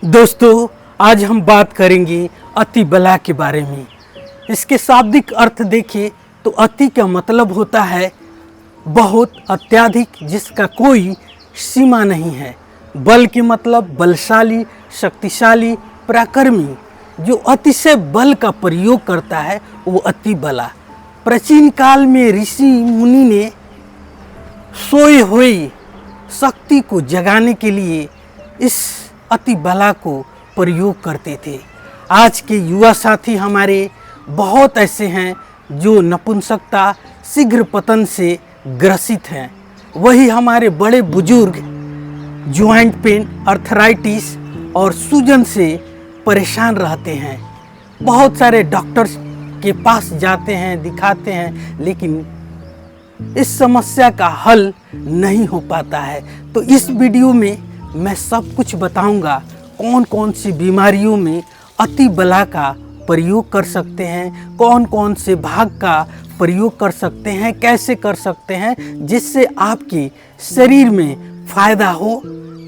दोस्तों, आज हम बात करेंगे अति बला के बारे में। इसके शाब्दिक अर्थ देखें तो अति का मतलब होता है बहुत, अत्याधिक, जिसका कोई सीमा नहीं है। बल के मतलब बलशाली, शक्तिशाली, पराक्रमी। जो अतिशय बल का प्रयोग करता है वो अति बला। प्राचीन काल में ऋषि मुनि ने सोए हुए शक्ति को जगाने के लिए इस अति बला को प्रयोग करते थे। आज के युवा साथी हमारे बहुत ऐसे हैं जो नपुंसकता, शीघ्र पतन से ग्रसित हैं। वही हमारे बड़े बुजुर्ग ज्वाइंट पेन, अर्थराइटिस और सूजन से परेशान रहते हैं। बहुत सारे डॉक्टर्स के पास जाते हैं, दिखाते हैं, लेकिन इस समस्या का हल नहीं हो पाता है। तो इस वीडियो में मैं सब कुछ बताऊंगा कौन कौन सी बीमारियों में अति बला का प्रयोग कर सकते हैं, कौन कौन से भाग का प्रयोग कर सकते हैं, कैसे कर सकते हैं, जिससे आपके शरीर में फ़ायदा हो,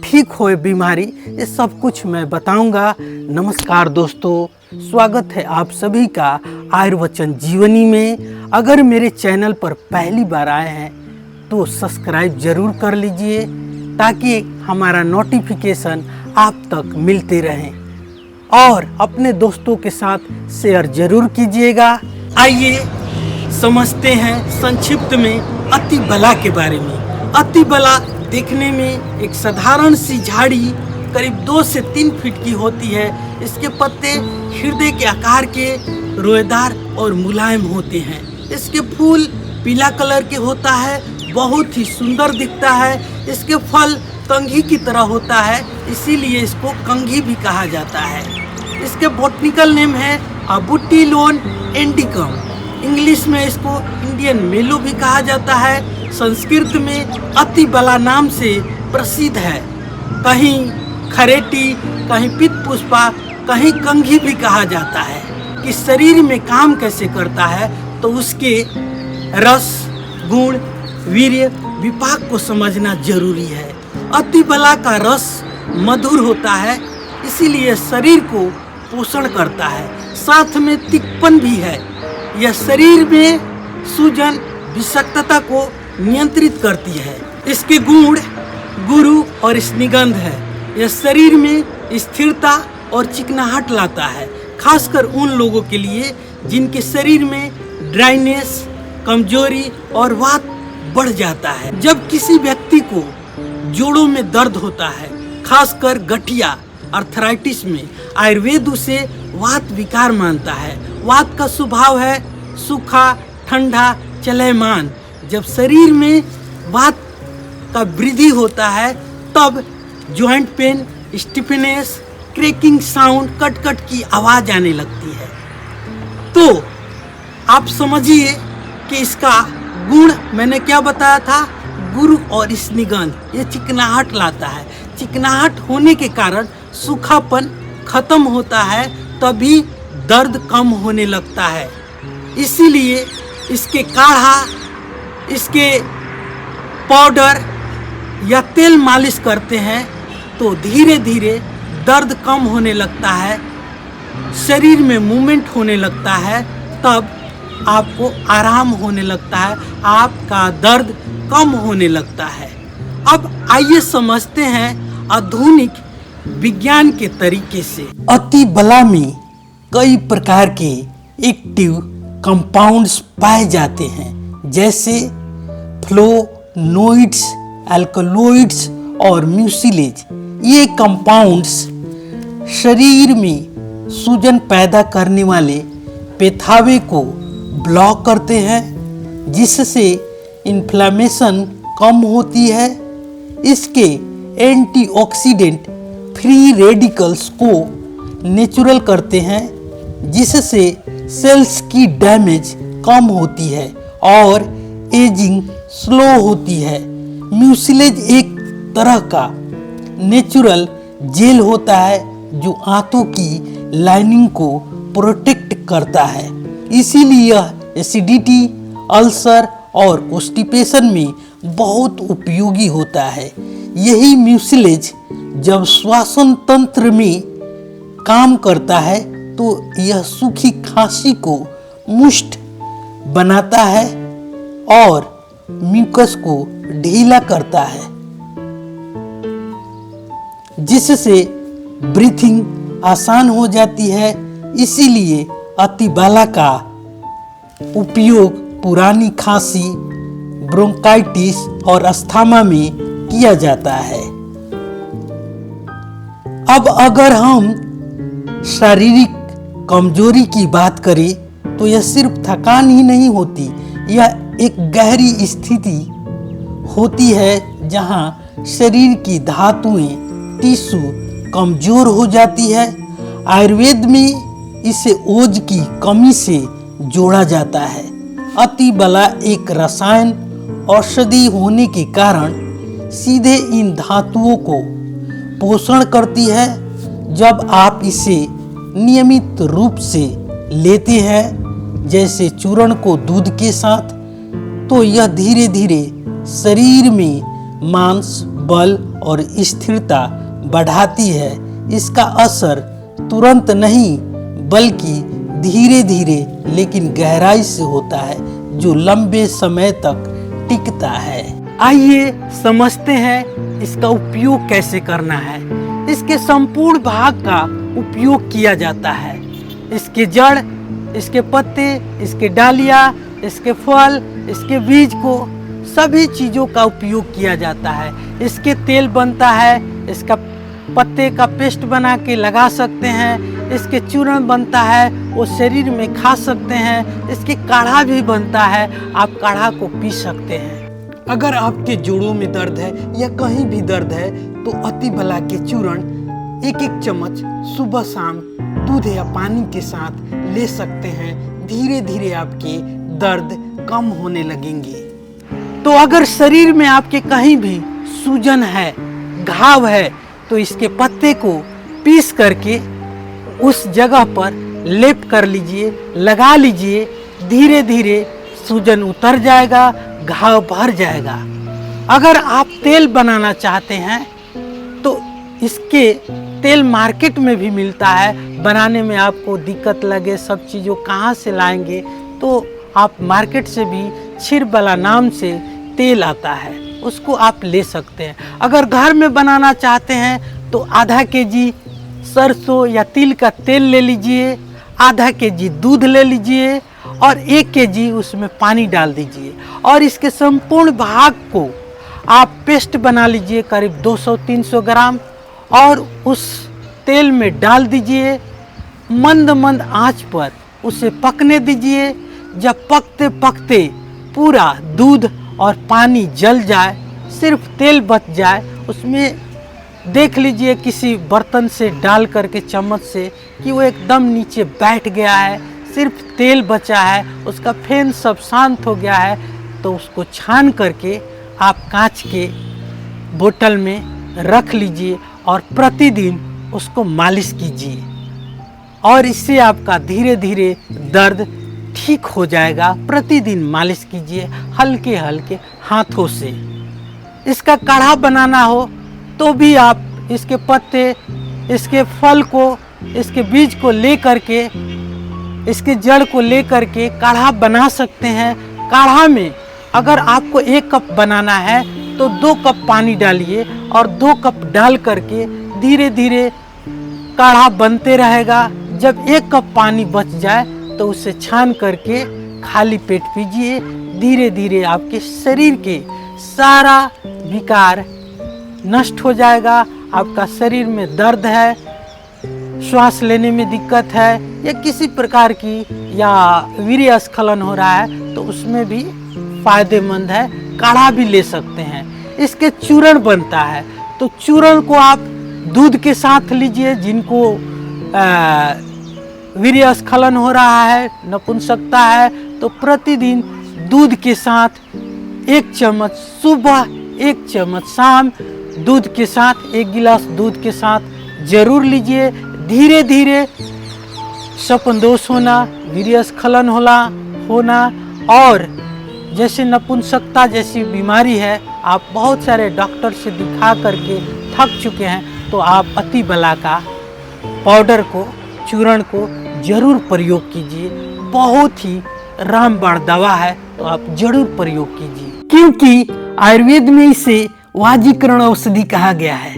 ठीक हो बीमारी। ये सब कुछ मैं बताऊंगा। नमस्कार दोस्तों, स्वागत है आप सभी का आयुर्वचन जीवनी में। अगर मेरे चैनल पर पहली बार आए हैं तो सब्सक्राइब जरूर कर लीजिए ताकि हमारा नोटिफिकेशन आप तक मिलते रहें और अपने दोस्तों के साथ शेयर जरूर कीजिएगा। आइए समझते हैं संक्षिप्त में अति बला के बारे में। अति बला देखने में एक साधारण सी झाड़ी करीब 2 से 3 फीट की होती है। इसके पत्ते हृदय के आकार के, रोएदार और मुलायम होते हैं। इसके फूल पीला कलर के होता है, बहुत ही सुंदर दिखता है। इसके फल कंघी की तरह होता है, इसीलिए इसको कंघी भी कहा जाता है। इसके बॉटनिकल नेम है अबुटिलोन इंडिकम। इंग्लिश में इसको इंडियन मेलो भी कहा जाता है। संस्कृत में अति बला नाम से प्रसिद्ध है। कहीं खरेटी, कहीं पित्त पुष्पा, कहीं कंघी भी कहा जाता है। कि शरीर में काम कैसे करता है तो उसके रस, गुण, वीर्य, विपाक को समझना जरूरी है। अति बला का रस मधुर होता है, इसीलिए शरीर को पोषण करता है। साथ में तिक्तपन भी है। यह शरीर में सूजन, विषाक्तता को नियंत्रित करती है। इसके गुण गुरु और स्निग्ध है। यह शरीर में स्थिरता और चिकनाहट लाता है, खासकर उन लोगों के लिए जिनके शरीर में ड्राइनेस, कमजोरी और वात बढ़ जाता है। जब किसी व्यक्ति को जोड़ों में दर्द होता है, खासकर गठिया, अर्थराइटिस में, आयुर्वेद उसे वात विकार मानता है। वात का स्वभाव है सूखा, ठंडा, चलयमान। जब शरीर में वात का वृद्धि होता है तब joint pain, stiffness, cracking sound, cut cut की आवाज आने लगती है। तो आप समझिए कि इसका गुण मैंने क्या बताया था, गुरु और स्निग्ध। ये चिकनाहट लाता है। चिकनाहट होने के कारण सूखापन खत्म होता है, तभी दर्द कम होने लगता है। इसीलिए इसके काढ़ा, इसके पाउडर या तेल मालिश करते हैं तो धीरे धीरे दर्द कम होने लगता है, शरीर में मूवमेंट होने लगता है, तब आपको आराम होने लगता है, आपका दर्द कम होने लगता है। अब आइए समझते हैं आधुनिक विज्ञान के तरीके से। अति बला में कई प्रकार के एक्टिव कंपाउंड्स पाए जाते हैं, जैसे फ्लोनोइड्स, अल्कलॉइड्स और म्यूसिलेज। ये कंपाउंड्स शरीर में सूजन पैदा करने वाले पेथावे को ब्लॉक करते हैं, जिससे इन्फ्लेमेशन कम होती है। इसके एंटीऑक्सीडेंट फ्री रेडिकल्स को नेचुरल करते हैं, जिससे सेल्स की डैमेज कम होती है और एजिंग स्लो होती है। म्यूसिलेज एक तरह का नेचुरल जेल होता है जो आंतों की लाइनिंग को प्रोटेक्ट करता है, इसीलिए यह एसिडिटी, अल्सर और कॉन्स्टिपेशन में बहुत उपयोगी होता है। यही म्यूसिलेज जब श्वसन तंत्र में काम करता है तो यह सूखी खांसी को मुष्ट बनाता है और म्यूकस को ढीला करता है, जिससे ब्रीथिंग आसान हो जाती है। इसीलिए अतिबाला का उपयोग पुरानी खांसी, ब्रोंकाइटिस और अस्थमा में किया जाता है। अब अगर हम शारीरिक कमजोरी की बात करें तो यह सिर्फ थकान ही नहीं होती, यह एक गहरी स्थिति होती है जहां शरीर की धातुएं, टिश्यू कमजोर हो जाती है। आयुर्वेद में इसे ओज की कमी से जोड़ा जाता है। अतिबला एक रसायन औषधि होने के कारण सीधे इन धातुओं को पोषण करती है। जब आप इसे नियमित रूप से लेते हैं, जैसे चूर्ण को दूध के साथ, तो यह धीरे धीरे शरीर में मांस, बल और स्थिरता बढ़ाती है। इसका असर तुरंत नहीं बल्कि धीरे धीरे लेकिन गहराई से होता है, जो लंबे समय तक टिकता है। आइए समझते हैं इसका उपयोग कैसे करना है। इसके संपूर्ण भाग का उपयोग किया जाता है। इसके जड़, इसके पत्ते, इसके डालियाँ, इसके फल, इसके बीज को सभी चीज़ों का उपयोग किया जाता है। इसके तेल बनता है, इसका पत्ते का पेस्ट बना के लगा सकते हैं, इसके चूर्ण बनता है वो शरीर में खा सकते हैं, इसके काढ़ा भी बनता है, आप काढ़ा को पी सकते हैं। अगर आपके जोड़ों में दर्द है या कहीं भी दर्द है तो अतिबला के चूर्ण एक एक चम्मच सुबह शाम दूध या पानी के साथ ले सकते हैं। धीरे धीरे आपके दर्द कम होने लगेंगे। तो अगर शरीर में आपके कहीं भी सूजन है, घाव है, तो इसके पत्ते को पीस करके उस जगह पर लेप कर लीजिए, लगा लीजिए। धीरे धीरे सूजन उतर जाएगा, घाव भर जाएगा। अगर आप तेल बनाना चाहते हैं तो इसके तेल मार्केट में भी मिलता है। बनाने में आपको दिक्कत लगे, सब चीज़ों कहाँ से लाएंगे, तो आप मार्केट से भी छिरबला नाम से तेल आता है, उसको आप ले सकते हैं। अगर घर में बनाना चाहते हैं तो आधा केजी सरसों या तिल का तेल ले लीजिए, आधा केजी दूध ले लीजिए और 1 केजी उसमें पानी डाल दीजिए और इसके संपूर्ण भाग को आप पेस्ट बना लीजिए, करीब 200-300 ग्राम, और उस तेल में डाल दीजिए। मंद मंद आंच पर उसे पकने दीजिए। जब पकते पकते पूरा दूध और पानी जल जाए, सिर्फ तेल बच जाए, उसमें देख लीजिए किसी बर्तन से डाल करके चम्मच से कि वो एकदम नीचे बैठ गया है, सिर्फ तेल बचा है, उसका फेन सब शांत हो गया है, तो उसको छान करके आप कांच के बोतल में रख लीजिए और प्रतिदिन उसको मालिश कीजिए और इससे आपका धीरे धीरे दर्द ठीक हो जाएगा। प्रतिदिन मालिश कीजिए हल्के हल्के हाथों से। इसका काढ़ा बनाना हो तो भी आप इसके पत्ते, इसके फल को, इसके बीज को ले करके, इसके जड़ को ले करके काढ़ा बना सकते हैं। काढ़ा में अगर आपको 1 कप बनाना है तो 2 कप पानी डालिए और 2 कप डाल करके धीरे धीरे काढ़ा बनते रहेगा। जब 1 कप पानी बच जाए तो उसे छान करके खाली पेट पीजिए। धीरे धीरे आपके शरीर के सारा विकार नष्ट हो जाएगा। आपका शरीर में दर्द है, श्वास लेने में दिक्कत है या किसी प्रकार की या वीर्य स्खलन हो रहा है तो उसमें भी फायदेमंद है। काढ़ा भी ले सकते हैं। इसके चूर्ण बनता है तो चूर्ण को आप दूध के साथ लीजिए। जिनको वीर्य स्खलन हो रहा है, नपुंसकता है, तो प्रतिदिन दूध के साथ 1 चम्मच सुबह, 1 चम्मच शाम, दूध के साथ 1 गिलास दूध के साथ जरूर लीजिए। धीरे धीरे शपनदोष होना, वीर्य स्खलन होना और जैसे नपुंसकता जैसी बीमारी है, आप बहुत सारे डॉक्टर से दिखा करके थक चुके हैं, तो आप अति बला का पाउडर को, चूर्ण को जरूर प्रयोग कीजिए। बहुत ही रामबाण दवा है, तो आप जरूर प्रयोग कीजिए, क्योंकि आयुर्वेद में इसे वाजीकरण औषधि कहा गया है।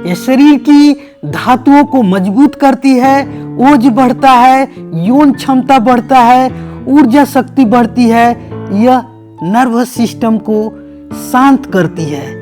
यह शरीर की धातुओं को मजबूत करती है, ओज बढ़ता है, यौन क्षमता बढ़ता है, ऊर्जा शक्ति बढ़ती है। यह नर्वस सिस्टम को शांत करती है।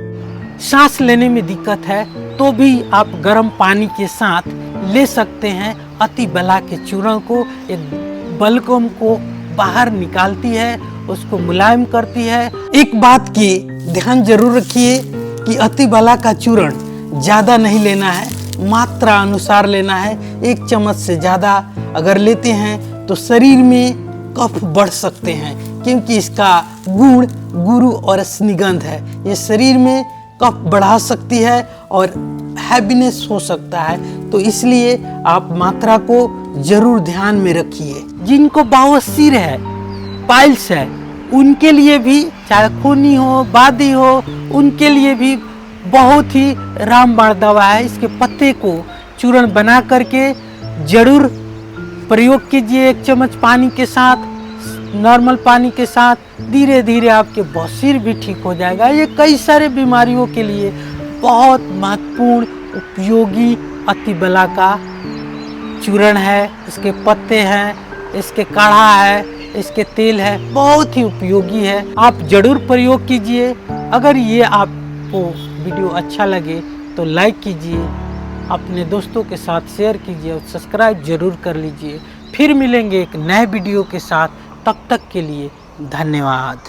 सांस लेने में दिक्कत है तो भी आप गर्म पानी के साथ ले सकते हैं। अति बला के चूर्ण को, एक बलगम को बाहर निकालती है, उसको मुलायम करती है। एक बात की ध्यान जरूर रखिए कि अति बला का चूर्ण ज़्यादा नहीं लेना है, मात्रा अनुसार लेना है। 1 चम्मच से ज़्यादा अगर लेते हैं तो शरीर में कफ बढ़ सकते हैं, क्योंकि इसका गुण गुरु और स्निग्ध है। ये शरीर में कफ बढ़ा सकती है और हैवीनेस हो सकता है, तो इसलिए आप मात्रा को जरूर ध्यान में रखिए। जिनको बवासीर है, पाइल्स है, उनके लिए भी, चाहे खूनी हो, बादी हो, उनके लिए भी बहुत ही रामबाण दवा है। इसके पत्ते को चूर्ण बना करके जरूर प्रयोग कीजिए। 1 चम्मच पानी के साथ, नॉर्मल पानी के साथ, धीरे धीरे आपके बवासीर भी ठीक हो जाएगा। ये कई सारे बीमारियों के लिए बहुत महत्वपूर्ण उपयोगी अति बला का चूर्ण है। इसके पत्ते हैं, इसके काढ़ा है, इसके तेल है, बहुत ही उपयोगी है। आप जरूर प्रयोग कीजिए। अगर ये आपको वीडियो अच्छा लगे तो लाइक कीजिए, अपने दोस्तों के साथ शेयर कीजिए और सब्सक्राइब जरूर कर लीजिए। फिर मिलेंगे एक नए वीडियो के साथ, तब तक के लिए धन्यवाद।